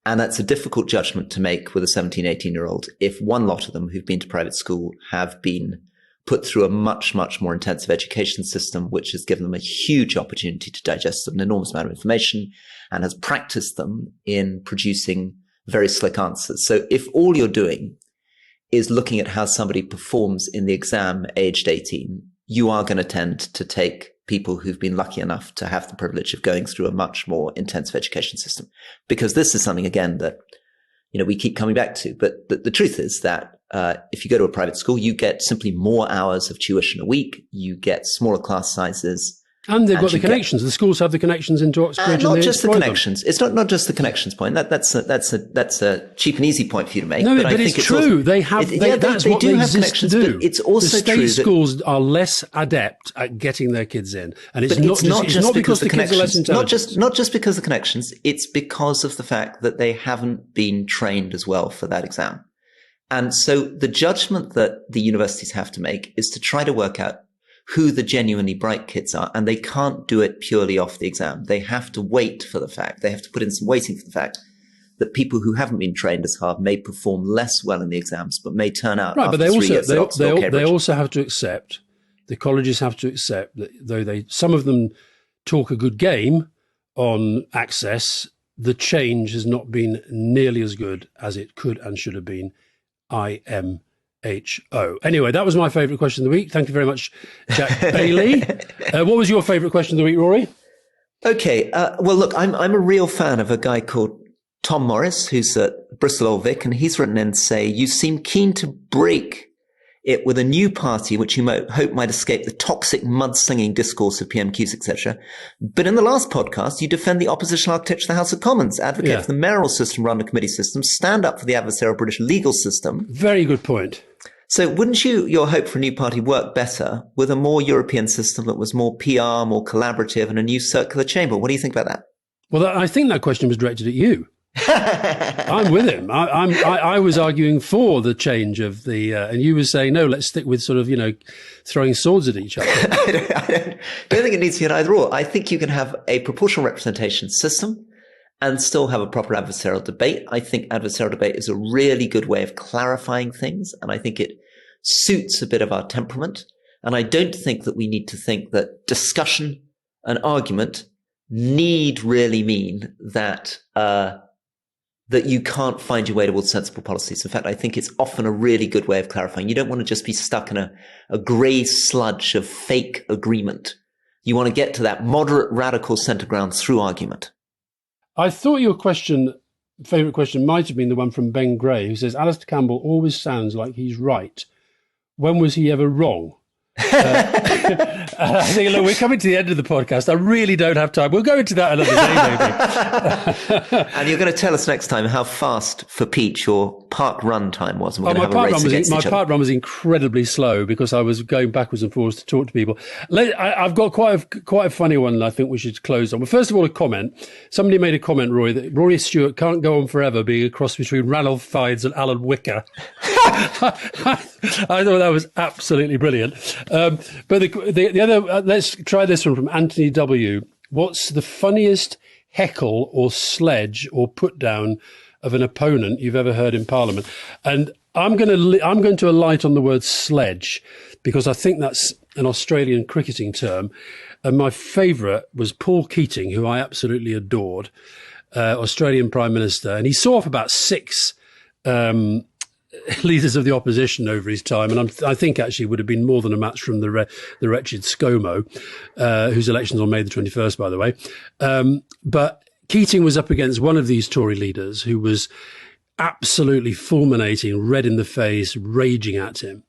And that's a difficult judgment to make with a 17, 18-year-old if one lot of them who've been to private school have been put through a much, much more intensive education system, which has given them a huge opportunity to digest an enormous amount of information and has practiced them in producing very slick answers. So if all you're doing is looking at how somebody performs in the exam aged 18, you are going to tend to take people who've been lucky enough to have the privilege of going through a much more intensive education system. Because this is something, again, that we keep coming back to. But the truth is that if you go to a private school, you get simply more hours of tuition a week. You get smaller class sizes. And they've got the connections. The schools have the connections into Oxbridge. Not just the connections. It's not just the connections point. That's a cheap and easy point for you to make. No, but it's true. They have. That's what they exist to do. It's also true. The state schools are less adept at getting their kids in, and it's not just because the kids are less intelligent. Not just because of the connections. It's because of the fact that they haven't been trained as well for that exam. And so the judgment that the universities have to make is to try to work out who the genuinely bright kids are. And they can't do it purely off the exam. They have to wait for the fact. They have to put in some waiting for the fact that people who havenn't been trained as hard may perform less well in the exams, but may turn out right. After But 3 years they also have to accept, the colleges have to accept that though some of them talk a good game on access, the change has not been nearly as good as it could and should have been. IMHO. Anyway, that was my favourite question of the week. Thank you very much, Jack Bailey. What was your favourite question of the week, Rory? Okay. Well, look, I'm a real fan of a guy called Tom Morris, who's at Bristol Old Vic, and he's written in to say, you seem keen to break it with a new party, which you hope might escape the toxic mudslinging discourse of PMQs, etc. But in the last podcast, you defend the opposition architecture of the House of Commons, advocate for the mayoral system rather than a committee system, stand up for the adversarial British legal system. Very good point. So wouldn't your hope for a new party work better with a more European system that was more PR, more collaborative, and a new circular chamber? What do you think about that? Well, I think that question was directed at you. I'm with him. I was arguing for the change of the, and you were saying, no, let's stick with sort of, throwing swords at each other. I don't think it needs to be an either or. I think you can have a proportional representation system and still have a proper adversarial debate. I think adversarial debate is a really good way of clarifying things, and I think it suits a bit of our temperament. And I don't think that we need to think that discussion and argument need really mean that that you can't find your way towards sensible policies. In fact, I think it's often a really good way of clarifying. You don't want to just be stuck in a grey sludge of fake agreement. You want to get to that moderate radical centre ground through argument. I thought your favourite question might have been the one from Ben Gray, who says, Alastair Campbell always sounds like he's right. When was he ever wrong? I think, look, we're coming to the end of the podcast. I really don't have time. We'll go into that another day, maybe. And you're going to tell us next time how fast for Peach your park run time was. And we're going to have a race against each other. My park run was incredibly slow because I was going backwards and forwards to talk to people. I've got quite a funny one that I think we should close on. Well, first of all, a comment. Somebody made a comment, Rory, that Rory Stewart can't go on forever being a cross between Ranulph Fiennes and Alan Wicker. I thought that was absolutely brilliant. But the other, let's try this one from Anthony W. What's the funniest heckle or sledge or put down of an opponent you've ever heard in Parliament? And I'm going to alight on the word sledge because I think that's an Australian cricketing term. And my favourite was Paul Keating, who I absolutely adored, Australian Prime Minister. And he saw off about 6 leaders of the opposition over his time, and I think actually would have been more than a match from the wretched ScoMo, whose election's on May the 21st, by the way. But Keating was up against one of these Tory leaders who was absolutely fulminating, red in the face, raging at him.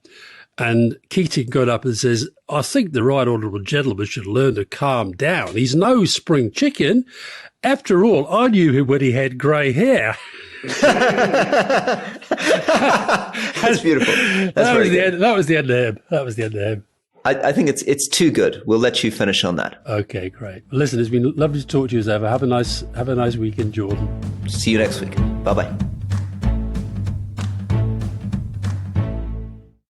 And Keating got up and says, I think the right honourable gentleman should learn to calm down. He's no spring chicken. After all, I knew him when he had grey hair. That's beautiful. That was the end of him. I think it's too good. We'll let you finish on that. Okay, great. Well, listen, it's been lovely to talk to you as ever. Have a nice weekend, Jordan. See you next week. Bye-bye.